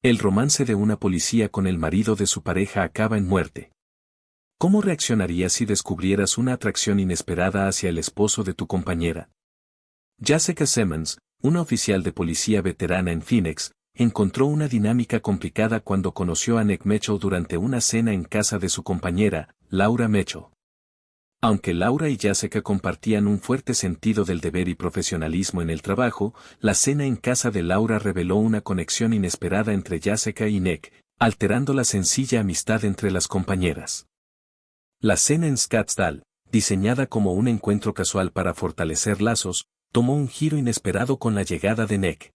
El romance de una policía con el marido de su pareja acaba en muerte. ¿Cómo reaccionarías si descubrieras una atracción inesperada hacia el esposo de tu compañera? Jessica Simmons, una oficial de policía veterana en Phoenix, encontró una dinámica complicada cuando conoció a Nick Mitchell durante una cena en casa de su compañera, Laura Mitchell. Aunque Laura y Jessica compartían un fuerte sentido del deber y profesionalismo en el trabajo, la cena en casa de Laura reveló una conexión inesperada entre Jessica y Nick, alterando la sencilla amistad entre las compañeras. La cena en Scottsdale, diseñada como un encuentro casual para fortalecer lazos, tomó un giro inesperado con la llegada de Nick.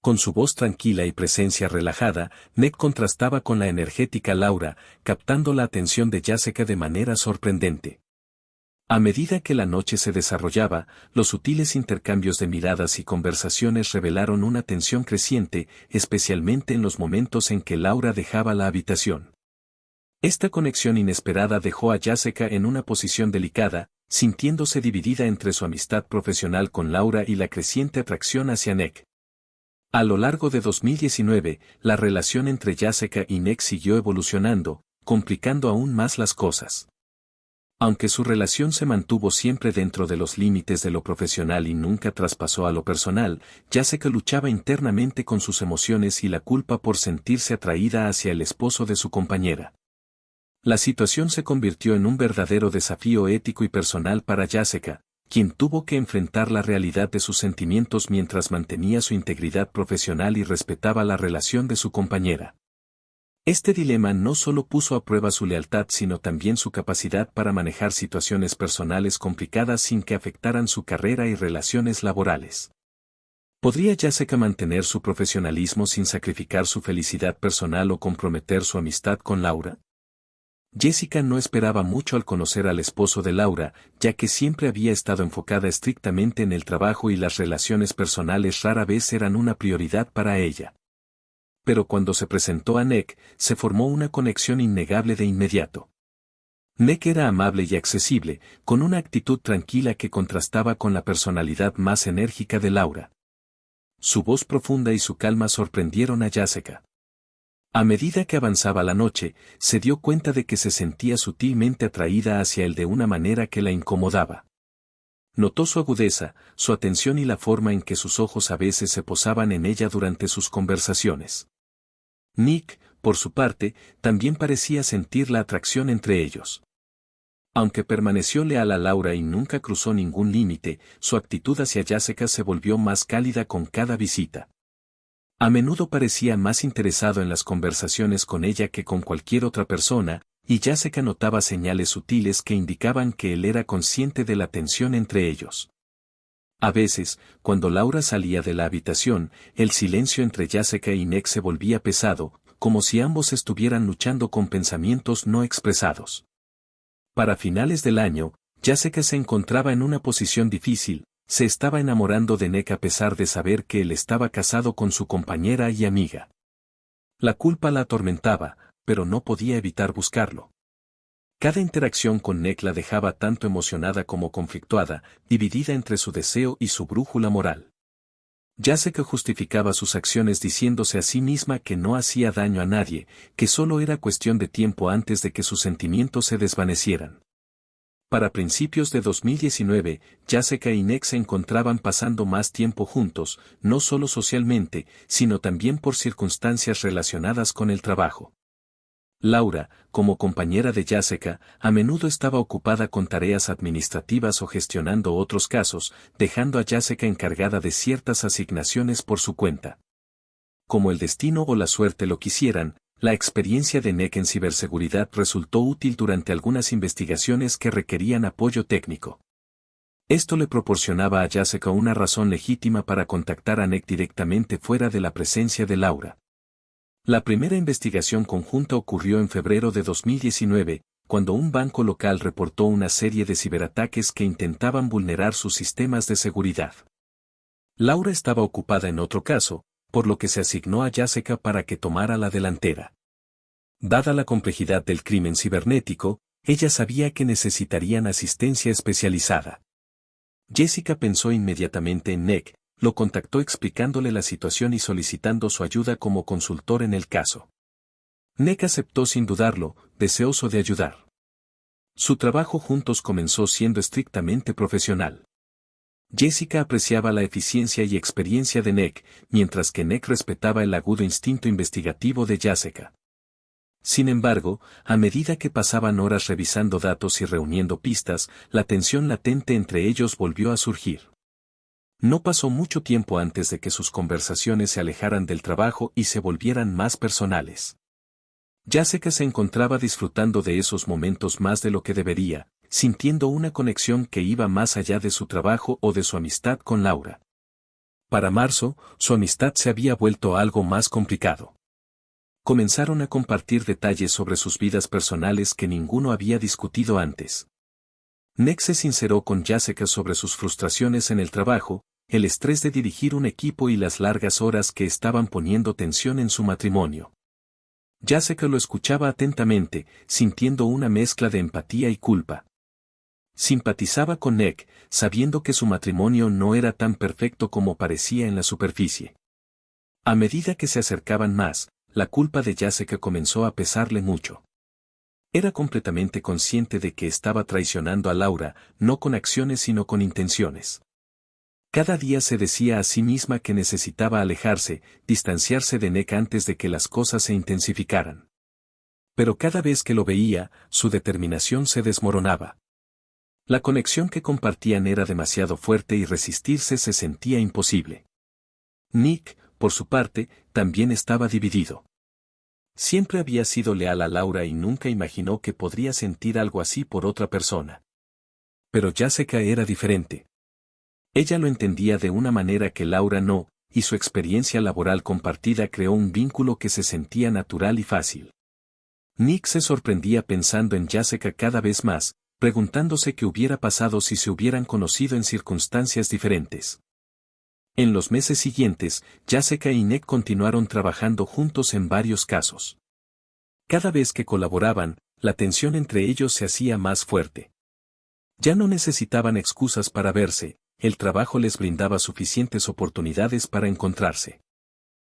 Con su voz tranquila y presencia relajada, Nick contrastaba con la energética Laura, captando la atención de Jessica de manera sorprendente. A medida que la noche se desarrollaba, los sutiles intercambios de miradas y conversaciones revelaron una tensión creciente, especialmente en los momentos en que Laura dejaba la habitación. Esta conexión inesperada dejó a Jessica en una posición delicada, sintiéndose dividida entre su amistad profesional con Laura y la creciente atracción hacia Nick. A lo largo de 2019, la relación entre Jessica y Nick siguió evolucionando, complicando aún más las cosas. Aunque su relación se mantuvo siempre dentro de los límites de lo profesional y nunca traspasó a lo personal, Jessica luchaba internamente con sus emociones y la culpa por sentirse atraída hacia el esposo de su compañera. La situación se convirtió en un verdadero desafío ético y personal para Jessica, quien tuvo que enfrentar la realidad de sus sentimientos mientras mantenía su integridad profesional y respetaba la relación de su compañera. Este dilema no solo puso a prueba su lealtad sino también su capacidad para manejar situaciones personales complicadas sin que afectaran su carrera y relaciones laborales. ¿Podría Jessica mantener su profesionalismo sin sacrificar su felicidad personal o comprometer su amistad con Laura? Jessica no esperaba mucho al conocer al esposo de Laura, ya que siempre había estado enfocada estrictamente en el trabajo y las relaciones personales rara vez eran una prioridad para ella. Pero cuando se presentó a Nick, se formó una conexión innegable de inmediato. Nick era amable y accesible, con una actitud tranquila que contrastaba con la personalidad más enérgica de Laura. Su voz profunda y su calma sorprendieron a Jessica. A medida que avanzaba la noche, se dio cuenta de que se sentía sutilmente atraída hacia él de una manera que la incomodaba. Notó su agudeza, su atención y la forma en que sus ojos a veces se posaban en ella durante sus conversaciones. Nick, por su parte, también parecía sentir la atracción entre ellos. Aunque permaneció leal a Laura y nunca cruzó ningún límite, su actitud hacia Jessica se volvió más cálida con cada visita. A menudo parecía más interesado en las conversaciones con ella que con cualquier otra persona, y Jessica notaba señales sutiles que indicaban que él era consciente de la tensión entre ellos. A veces, cuando Laura salía de la habitación, el silencio entre Jessica y Nick se volvía pesado, como si ambos estuvieran luchando con pensamientos no expresados. Para finales del año, Jessica se encontraba en una posición difícil, se estaba enamorando de Nick a pesar de saber que él estaba casado con su compañera y amiga. La culpa la atormentaba, pero no podía evitar buscarlo. Cada interacción con Nick la dejaba tanto emocionada como conflictuada, dividida entre su deseo y su brújula moral. Jessica justificaba sus acciones diciéndose a sí misma que no hacía daño a nadie, que solo era cuestión de tiempo antes de que sus sentimientos se desvanecieran. Para principios de 2019, Jessica y Nick se encontraban pasando más tiempo juntos, no solo socialmente, sino también por circunstancias relacionadas con el trabajo. Laura, como compañera de Jessica, a menudo estaba ocupada con tareas administrativas o gestionando otros casos, dejando a Jessica encargada de ciertas asignaciones por su cuenta. Como el destino o la suerte lo quisieran, la experiencia de Nick en ciberseguridad resultó útil durante algunas investigaciones que requerían apoyo técnico. Esto le proporcionaba a Jessica una razón legítima para contactar a Nick directamente fuera de la presencia de Laura. La primera investigación conjunta ocurrió en febrero de 2019, cuando un banco local reportó una serie de ciberataques que intentaban vulnerar sus sistemas de seguridad. Laura estaba ocupada en otro caso, por lo que se asignó a Jessica para que tomara la delantera. Dada la complejidad del crimen cibernético, ella sabía que necesitarían asistencia especializada. Jessica pensó inmediatamente en Nick, lo contactó explicándole la situación y solicitando su ayuda como consultor en el caso. Nick aceptó sin dudarlo, deseoso de ayudar. Su trabajo juntos comenzó siendo estrictamente profesional. Jessica apreciaba la eficiencia y experiencia de Nick, mientras que Nick respetaba el agudo instinto investigativo de Jessica. Sin embargo, a medida que pasaban horas revisando datos y reuniendo pistas, la tensión latente entre ellos volvió a surgir. No pasó mucho tiempo antes de que sus conversaciones se alejaran del trabajo y se volvieran más personales. Jessica se encontraba disfrutando de esos momentos más de lo que debería, sintiendo una conexión que iba más allá de su trabajo o de su amistad con Laura. Para marzo, su amistad se había vuelto algo más complicado. Comenzaron a compartir detalles sobre sus vidas personales que ninguno había discutido antes. Nick se sinceró con Jessica sobre sus frustraciones en el trabajo, el estrés de dirigir un equipo y las largas horas que estaban poniendo tensión en su matrimonio. Jessica lo escuchaba atentamente, sintiendo una mezcla de empatía y culpa. Simpatizaba con Nick, sabiendo que su matrimonio no era tan perfecto como parecía en la superficie. A medida que se acercaban más, la culpa de Jessica comenzó a pesarle mucho. Era completamente consciente de que estaba traicionando a Laura, no con acciones sino con intenciones. Cada día se decía a sí misma que necesitaba alejarse, distanciarse de Nick antes de que las cosas se intensificaran. Pero cada vez que lo veía, su determinación se desmoronaba. La conexión que compartían era demasiado fuerte y resistirse se sentía imposible. Nick, por su parte, también estaba dividido. Siempre había sido leal a Laura y nunca imaginó que podría sentir algo así por otra persona. Pero Jessica era diferente. Ella lo entendía de una manera que Laura no, y su experiencia laboral compartida creó un vínculo que se sentía natural y fácil. Nick se sorprendía pensando en Jessica cada vez más, preguntándose qué hubiera pasado si se hubieran conocido en circunstancias diferentes. En los meses siguientes, Jessica y Nick continuaron trabajando juntos en varios casos. Cada vez que colaboraban, la tensión entre ellos se hacía más fuerte. Ya no necesitaban excusas para verse, el trabajo les brindaba suficientes oportunidades para encontrarse.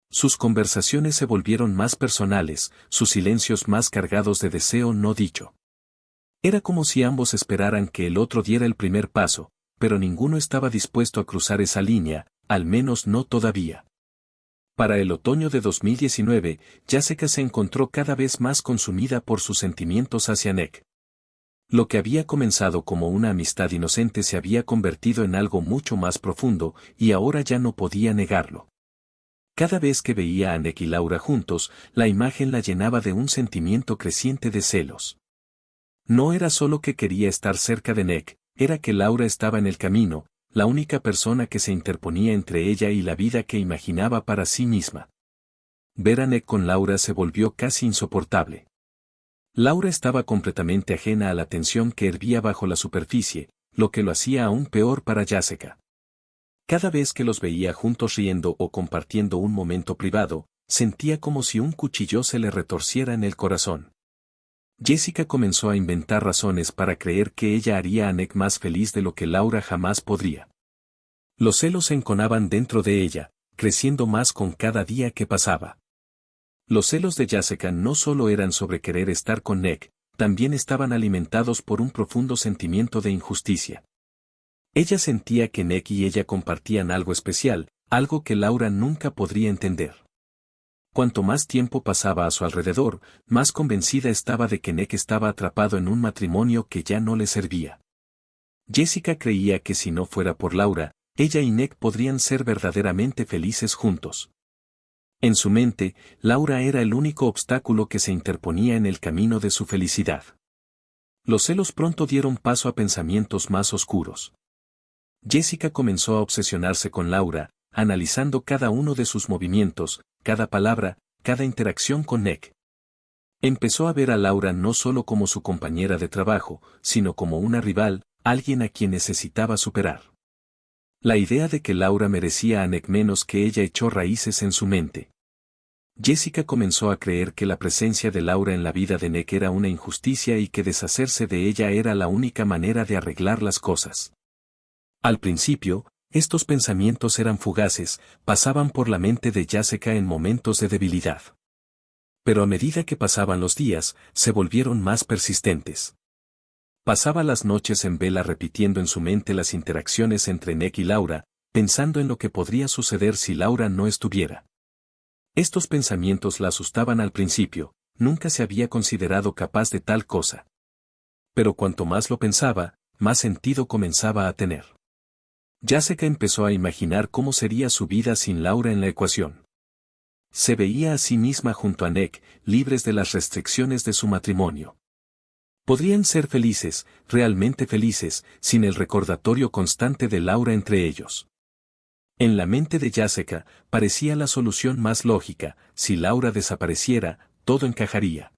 Sus conversaciones se volvieron más personales, sus silencios más cargados de deseo no dicho. Era como si ambos esperaran que el otro diera el primer paso, pero ninguno estaba dispuesto a cruzar esa línea, al menos no todavía. Para el otoño de 2019, Jessica se encontró cada vez más consumida por sus sentimientos hacia Nick. Lo que había comenzado como una amistad inocente se había convertido en algo mucho más profundo, y ahora ya no podía negarlo. Cada vez que veía a Nick y Laura juntos, la imagen la llenaba de un sentimiento creciente de celos. No era solo que quería estar cerca de Nick, era que Laura estaba en el camino, la única persona que se interponía entre ella y la vida que imaginaba para sí misma. Ver a Nick con Laura se volvió casi insoportable. Laura estaba completamente ajena a la tensión que hervía bajo la superficie, lo que lo hacía aún peor para Jessica. Cada vez que los veía juntos riendo o compartiendo un momento privado, sentía como si un cuchillo se le retorciera en el corazón. Jessica comenzó a inventar razones para creer que ella haría a Nick más feliz de lo que Laura jamás podría. Los celos se enconaban dentro de ella, creciendo más con cada día que pasaba. Los celos de Jessica no solo eran sobre querer estar con Nick, también estaban alimentados por un profundo sentimiento de injusticia. Ella sentía que Nick y ella compartían algo especial, algo que Laura nunca podría entender. Cuanto más tiempo pasaba a su alrededor, más convencida estaba de que Nick estaba atrapado en un matrimonio que ya no le servía. Jessica creía que si no fuera por Laura, ella y Nick podrían ser verdaderamente felices juntos. En su mente, Laura era el único obstáculo que se interponía en el camino de su felicidad. Los celos pronto dieron paso a pensamientos más oscuros. Jessica comenzó a obsesionarse con Laura, analizando cada uno de sus movimientos, cada palabra, cada interacción con Nick. Empezó a ver a Laura no solo como su compañera de trabajo, sino como una rival, alguien a quien necesitaba superar. La idea de que Laura merecía a Nick menos que ella echó raíces en su mente. Jessica comenzó a creer que la presencia de Laura en la vida de Nick era una injusticia y que deshacerse de ella era la única manera de arreglar las cosas. Al principio, Estos pensamientos eran fugaces, pasaban por la mente de Jessica en momentos de debilidad. Pero a medida que pasaban los días, se volvieron más persistentes. Pasaba las noches en vela repitiendo en su mente las interacciones entre Nick y Laura, pensando en lo que podría suceder si Laura no estuviera. Estos pensamientos la asustaban al principio, nunca se había considerado capaz de tal cosa. Pero cuanto más lo pensaba, más sentido comenzaba a tener. Jessica empezó a imaginar cómo sería su vida sin Laura en la ecuación. Se veía a sí misma junto a Nick, libres de las restricciones de su matrimonio. Podrían ser felices, realmente felices, sin el recordatorio constante de Laura entre ellos. En la mente de Jessica, parecía la solución más lógica: si Laura desapareciera, todo encajaría.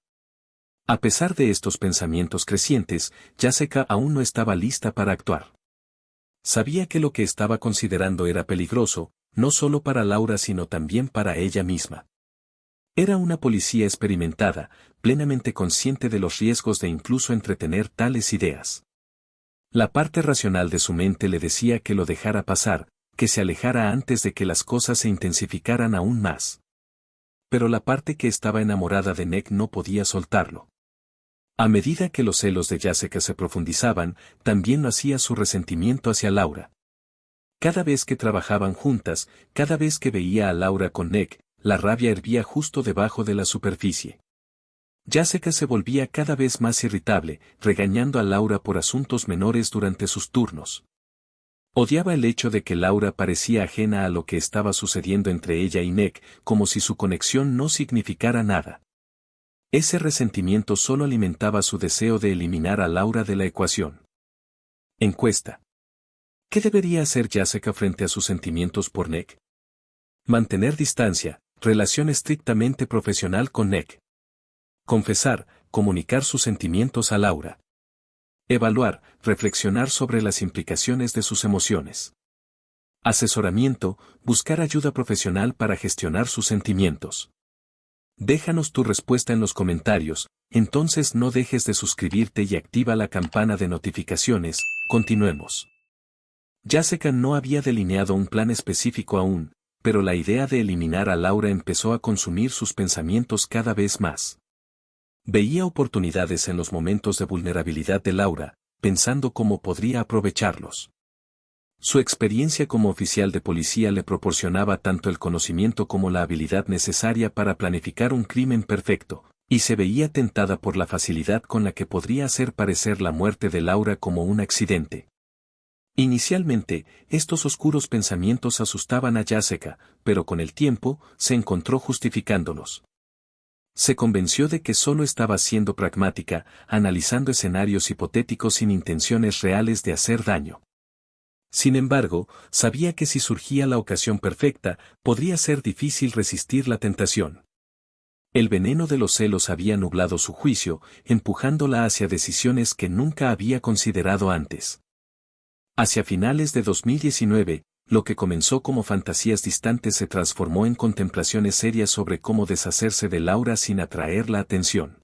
A pesar de estos pensamientos crecientes, Jessica aún no estaba lista para actuar. Sabía que lo que estaba considerando era peligroso, no solo para Laura sino también para ella misma. Era una policía experimentada, plenamente consciente de los riesgos de incluso entretener tales ideas. La parte racional de su mente le decía que lo dejara pasar, que se alejara antes de que las cosas se intensificaran aún más. Pero la parte que estaba enamorada de Nick no podía soltarlo. A medida que los celos de Jessica se profundizaban, también lo hacía su resentimiento hacia Laura. Cada vez que trabajaban juntas, cada vez que veía a Laura con Nick, la rabia hervía justo debajo de la superficie. Jessica se volvía cada vez más irritable, regañando a Laura por asuntos menores durante sus turnos. Odiaba el hecho de que Laura parecía ajena a lo que estaba sucediendo entre ella y Nick, como si su conexión no significara nada. Ese resentimiento solo alimentaba su deseo de eliminar a Laura de la ecuación. Encuesta. ¿Qué debería hacer Jessica frente a sus sentimientos por Nick? Mantener distancia, relación estrictamente profesional con Nick. Confesar, comunicar sus sentimientos a Laura. Evaluar, reflexionar sobre las implicaciones de sus emociones. Asesoramiento, buscar ayuda profesional para gestionar sus sentimientos. Déjanos tu respuesta en los comentarios, entonces no dejes de suscribirte y activa la campana de notificaciones. Continuemos. Jessica no había delineado un plan específico aún, pero la idea de eliminar a Laura empezó a consumir sus pensamientos cada vez más. Veía oportunidades en los momentos de vulnerabilidad de Laura, pensando cómo podría aprovecharlos. Su experiencia como oficial de policía le proporcionaba tanto el conocimiento como la habilidad necesaria para planificar un crimen perfecto, y se veía tentada por la facilidad con la que podría hacer parecer la muerte de Laura como un accidente. Inicialmente, estos oscuros pensamientos asustaban a Jessica, pero con el tiempo, se encontró justificándolos. Se convenció de que solo estaba siendo pragmática, analizando escenarios hipotéticos sin intenciones reales de hacer daño. Sin embargo, sabía que si surgía la ocasión perfecta, podría ser difícil resistir la tentación. El veneno de los celos había nublado su juicio, empujándola hacia decisiones que nunca había considerado antes. Hacia finales de 2019, lo que comenzó como fantasías distantes se transformó en contemplaciones serias sobre cómo deshacerse de Laura sin atraer la atención.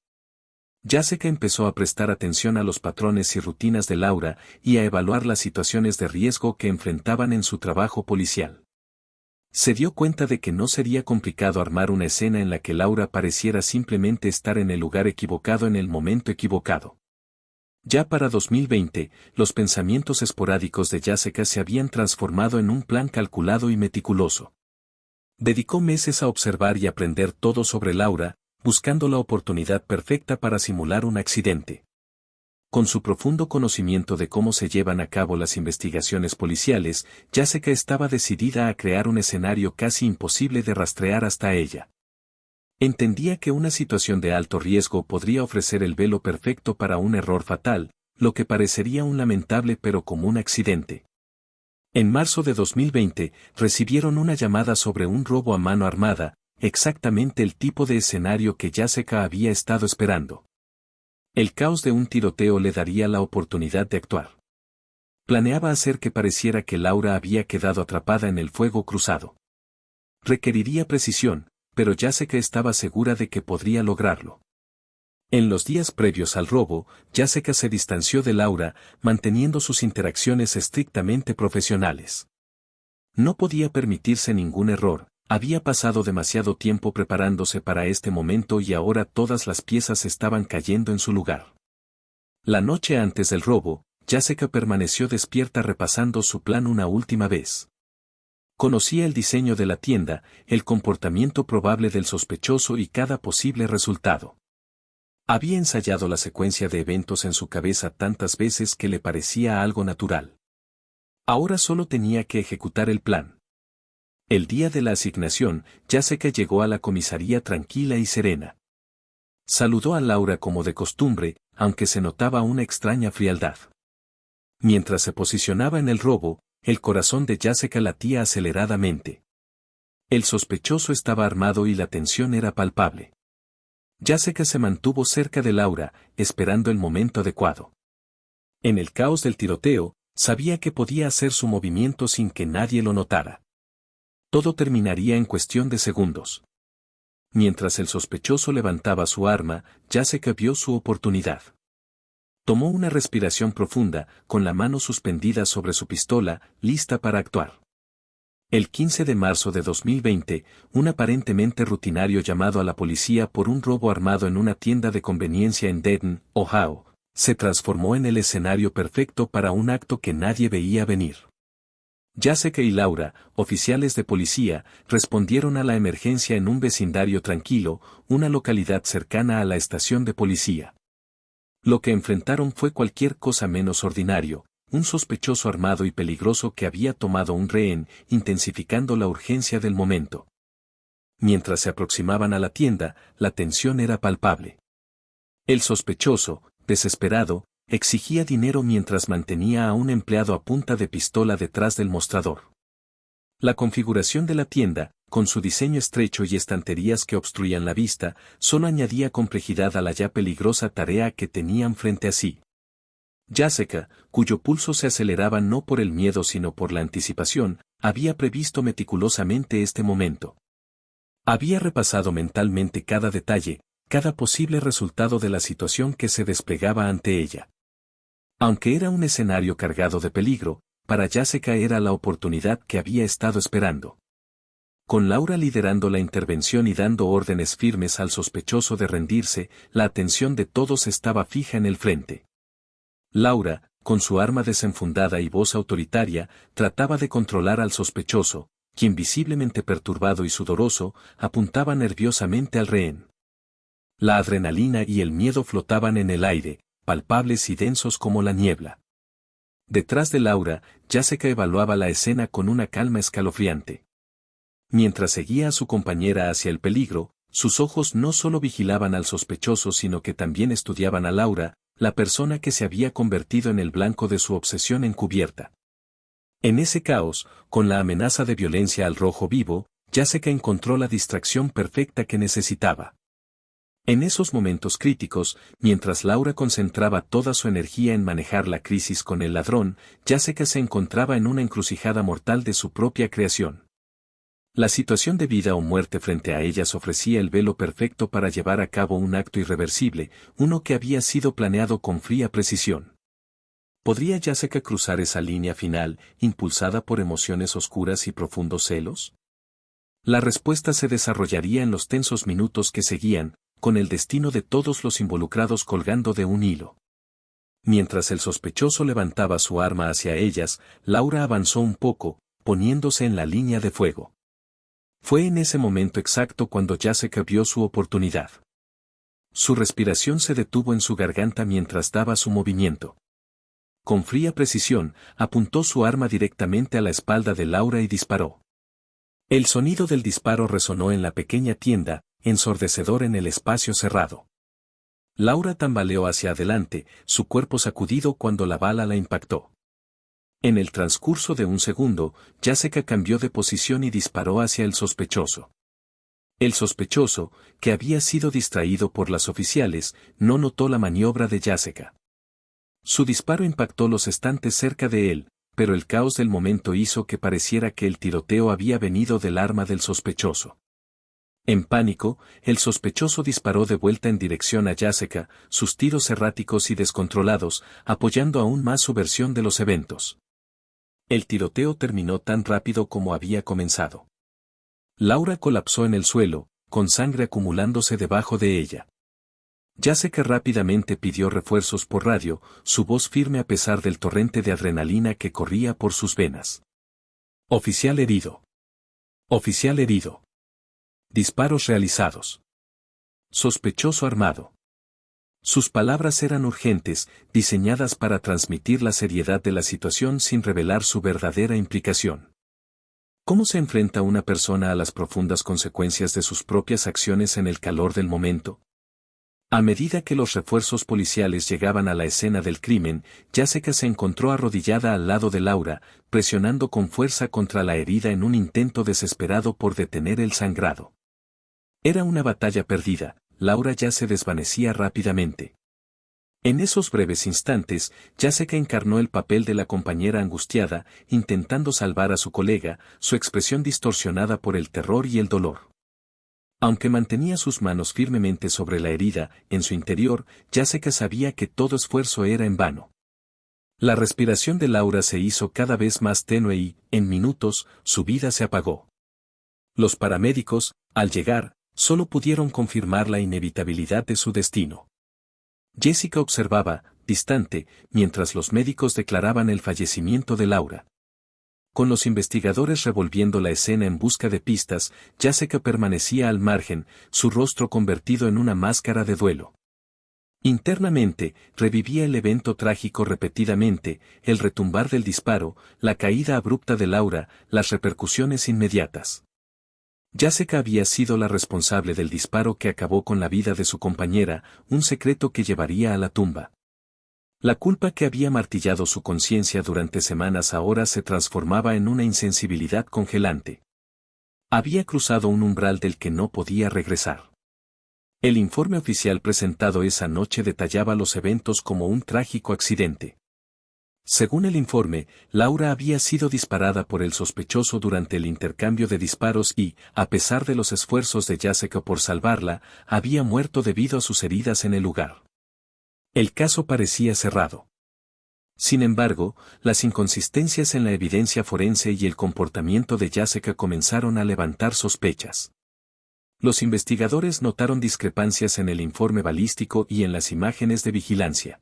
Jessica empezó a prestar atención a los patrones y rutinas de Laura y a evaluar las situaciones de riesgo que enfrentaban en su trabajo policial. Se dio cuenta de que no sería complicado armar una escena en la que Laura pareciera simplemente estar en el lugar equivocado en el momento equivocado. Ya para 2020, los pensamientos esporádicos de Jessica se habían transformado en un plan calculado y meticuloso. Dedicó meses a observar y aprender todo sobre Laura, buscando la oportunidad perfecta para simular un accidente. Con su profundo conocimiento de cómo se llevan a cabo las investigaciones policiales, Jessica estaba decidida a crear un escenario casi imposible de rastrear hasta ella. Entendía que una situación de alto riesgo podría ofrecer el velo perfecto para un error fatal, lo que parecería un lamentable pero común accidente. En marzo de 2020, recibieron una llamada sobre un robo a mano armada, exactamente el tipo de escenario que Jessica había estado esperando. El caos de un tiroteo le daría la oportunidad de actuar. Planeaba hacer que pareciera que Laura había quedado atrapada en el fuego cruzado. Requeriría precisión, pero Jessica estaba segura de que podría lograrlo. En los días previos al robo, Jessica se distanció de Laura, manteniendo sus interacciones estrictamente profesionales. No podía permitirse ningún error, había pasado demasiado tiempo preparándose para este momento y ahora todas las piezas estaban cayendo en su lugar. La noche antes del robo, Jessica permaneció despierta repasando su plan una última vez. Conocía el diseño de la tienda, el comportamiento probable del sospechoso y cada posible resultado. Había ensayado la secuencia de eventos en su cabeza tantas veces que le parecía algo natural. Ahora solo tenía que ejecutar el plan. El día de la asignación, Jessica llegó a la comisaría tranquila y serena. Saludó a Laura como de costumbre, aunque se notaba una extraña frialdad. Mientras se posicionaba en el robo, el corazón de Jessica latía aceleradamente. El sospechoso estaba armado y la tensión era palpable. Jessica se mantuvo cerca de Laura, esperando el momento adecuado. En el caos del tiroteo, sabía que podía hacer su movimiento sin que nadie lo notara. Todo terminaría en cuestión de segundos. Mientras el sospechoso levantaba su arma, Jessica vio su oportunidad. Tomó una respiración profunda, con la mano suspendida sobre su pistola, lista para actuar. El 15 de marzo de 2020, un aparentemente rutinario llamado a la policía por un robo armado en una tienda de conveniencia en Dayton, Ohio, se transformó en el escenario perfecto para un acto que nadie veía venir. Jessica y Laura, oficiales de policía, respondieron a la emergencia en un vecindario tranquilo, una localidad cercana a la estación de policía. Lo que enfrentaron fue cualquier cosa menos ordinario, un sospechoso armado y peligroso que había tomado un rehén, intensificando la urgencia del momento. Mientras se aproximaban a la tienda, la tensión era palpable. El sospechoso, desesperado, exigía dinero mientras mantenía a un empleado a punta de pistola detrás del mostrador. La configuración de la tienda, con su diseño estrecho y estanterías que obstruían la vista, solo añadía complejidad a la ya peligrosa tarea que tenían frente a sí. Jessica, cuyo pulso se aceleraba no por el miedo sino por la anticipación, había previsto meticulosamente este momento. Había repasado mentalmente cada detalle, cada posible resultado de la situación que se desplegaba ante ella. Aunque era un escenario cargado de peligro, para Jessica era la oportunidad que había estado esperando. Con Laura liderando la intervención y dando órdenes firmes al sospechoso de rendirse, la atención de todos estaba fija en el frente. Laura, con su arma desenfundada y voz autoritaria, trataba de controlar al sospechoso, quien visiblemente perturbado y sudoroso, apuntaba nerviosamente al rehén. La adrenalina y el miedo flotaban en el aire, palpables y densos como la niebla. Detrás de Laura, Jessica evaluaba la escena con una calma escalofriante. Mientras seguía a su compañera hacia el peligro, sus ojos no solo vigilaban al sospechoso sino que también estudiaban a Laura, la persona que se había convertido en el blanco de su obsesión encubierta. En ese caos, con la amenaza de violencia al rojo vivo, Jessica encontró la distracción perfecta que necesitaba. En esos momentos críticos, mientras Laura concentraba toda su energía en manejar la crisis con el ladrón, Jessica se encontraba en una encrucijada mortal de su propia creación. La situación de vida o muerte frente a ellas ofrecía el velo perfecto para llevar a cabo un acto irreversible, uno que había sido planeado con fría precisión. ¿Podría Jessica cruzar esa línea final, impulsada por emociones oscuras y profundos celos? La respuesta se desarrollaría en los tensos minutos que seguían, con el destino de todos los involucrados colgando de un hilo. Mientras el sospechoso levantaba su arma hacia ellas, Laura avanzó un poco, poniéndose en la línea de fuego. Fue en ese momento exacto cuando Jessica vio su oportunidad. Su respiración se detuvo en su garganta mientras daba su movimiento. Con fría precisión, apuntó su arma directamente a la espalda de Laura y disparó. El sonido del disparo resonó en la pequeña tienda, ensordecedor en el espacio cerrado. Laura tambaleó hacia adelante, su cuerpo sacudido cuando la bala la impactó. En el transcurso de un segundo, Jessica cambió de posición y disparó hacia el sospechoso. El sospechoso, que había sido distraído por las oficiales, no notó la maniobra de Jessica. Su disparo impactó los estantes cerca de él, pero el caos del momento hizo que pareciera que el tiroteo había venido del arma del sospechoso. En pánico, el sospechoso disparó de vuelta en dirección a Jessica, sus tiros erráticos y descontrolados, apoyando aún más su versión de los eventos. El tiroteo terminó tan rápido como había comenzado. Laura colapsó en el suelo, con sangre acumulándose debajo de ella. Jessica rápidamente pidió refuerzos por radio, su voz firme a pesar del torrente de adrenalina que corría por sus venas. Oficial herido. Oficial herido. Disparos realizados. Sospechoso armado. Sus palabras eran urgentes, diseñadas para transmitir la seriedad de la situación sin revelar su verdadera implicación. ¿Cómo se enfrenta una persona a las profundas consecuencias de sus propias acciones en el calor del momento? A medida que los refuerzos policiales llegaban a la escena del crimen, Jessica se encontró arrodillada al lado de Laura, presionando con fuerza contra la herida en un intento desesperado por detener el sangrado. Era una batalla perdida, Laura ya se desvanecía rápidamente. En esos breves instantes, Jessica encarnó el papel de la compañera angustiada, intentando salvar a su colega, su expresión distorsionada por el terror y el dolor. Aunque mantenía sus manos firmemente sobre la herida, en su interior, Jessica sabía que todo esfuerzo era en vano. La respiración de Laura se hizo cada vez más tenue y, en minutos, su vida se apagó. Los paramédicos, al llegar, solo pudieron confirmar la inevitabilidad de su destino. Jessica observaba, distante, mientras los médicos declaraban el fallecimiento de Laura. Con los investigadores revolviendo la escena en busca de pistas, Jessica permanecía al margen, su rostro convertido en una máscara de duelo. Internamente, revivía el evento trágico repetidamente, el retumbar del disparo, la caída abrupta de Laura, las repercusiones inmediatas. Jessica había sido la responsable del disparo que acabó con la vida de su compañera, un secreto que llevaría a la tumba. La culpa que había martillado su conciencia durante semanas ahora se transformaba en una insensibilidad congelante. Había cruzado un umbral del que no podía regresar. El informe oficial presentado esa noche detallaba los eventos como un trágico accidente. Según el informe, Laura había sido disparada por el sospechoso durante el intercambio de disparos y, a pesar de los esfuerzos de Jessica por salvarla, había muerto debido a sus heridas en el lugar. El caso parecía cerrado. Sin embargo, las inconsistencias en la evidencia forense y el comportamiento de Jessica comenzaron a levantar sospechas. Los investigadores notaron discrepancias en el informe balístico y en las imágenes de vigilancia.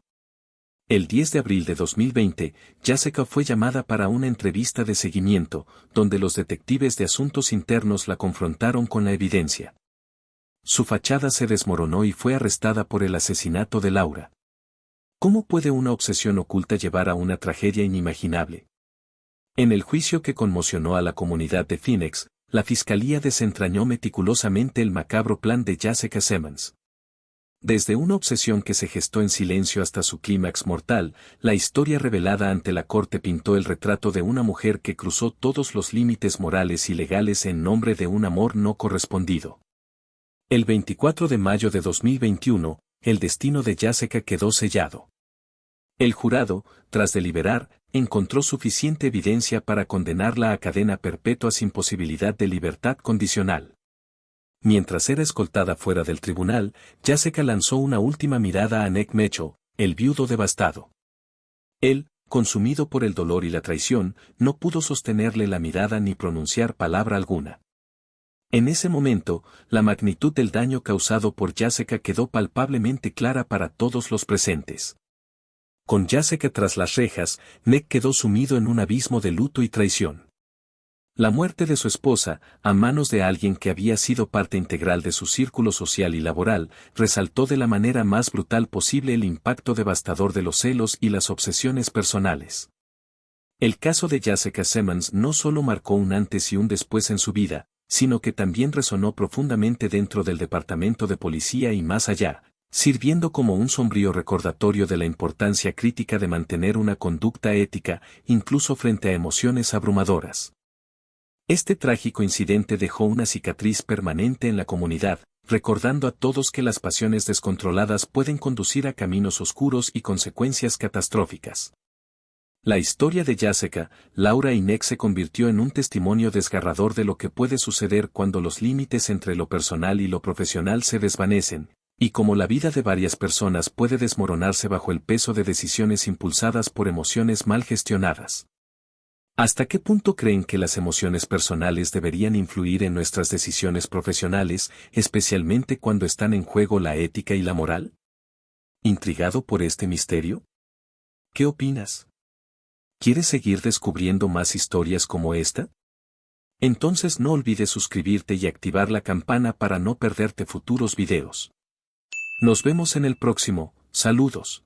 El 10 de abril de 2020, Jessica fue llamada para una entrevista de seguimiento, donde los detectives de asuntos internos la confrontaron con la evidencia. Su fachada se desmoronó y fue arrestada por el asesinato de Laura. ¿Cómo puede una obsesión oculta llevar a una tragedia inimaginable? En el juicio que conmocionó a la comunidad de Phoenix, la fiscalía desentrañó meticulosamente el macabro plan de Jessica Simmons. Desde una obsesión que se gestó en silencio hasta su clímax mortal, la historia revelada ante la corte pintó el retrato de una mujer que cruzó todos los límites morales y legales en nombre de un amor no correspondido. El 24 de mayo de 2021, el destino de Jessica quedó sellado. El jurado, tras deliberar, encontró suficiente evidencia para condenarla a cadena perpetua sin posibilidad de libertad condicional. Mientras era escoltada fuera del tribunal, Jessica lanzó una última mirada a Nick Mecho, el viudo devastado. Él, consumido por el dolor y la traición, no pudo sostenerle la mirada ni pronunciar palabra alguna. En ese momento, la magnitud del daño causado por Jessica quedó palpablemente clara para todos los presentes. Con Jessica tras las rejas, Nick quedó sumido en un abismo de luto y traición. La muerte de su esposa, a manos de alguien que había sido parte integral de su círculo social y laboral, resaltó de la manera más brutal posible el impacto devastador de los celos y las obsesiones personales. El caso de Jessica Simmons no solo marcó un antes y un después en su vida, sino que también resonó profundamente dentro del departamento de policía y más allá, sirviendo como un sombrío recordatorio de la importancia crítica de mantener una conducta ética, incluso frente a emociones abrumadoras. Este trágico incidente dejó una cicatriz permanente en la comunidad, recordando a todos que las pasiones descontroladas pueden conducir a caminos oscuros y consecuencias catastróficas. La historia de Jessica, Laura y Nick se convirtió en un testimonio desgarrador de lo que puede suceder cuando los límites entre lo personal y lo profesional se desvanecen, y cómo la vida de varias personas puede desmoronarse bajo el peso de decisiones impulsadas por emociones mal gestionadas. ¿Hasta qué punto creen que las emociones personales deberían influir en nuestras decisiones profesionales, especialmente cuando están en juego la ética y la moral? ¿Intrigado por este misterio? ¿Qué opinas? ¿Quieres seguir descubriendo más historias como esta? Entonces no olvides suscribirte y activar la campana para no perderte futuros videos. Nos vemos en el próximo. Saludos.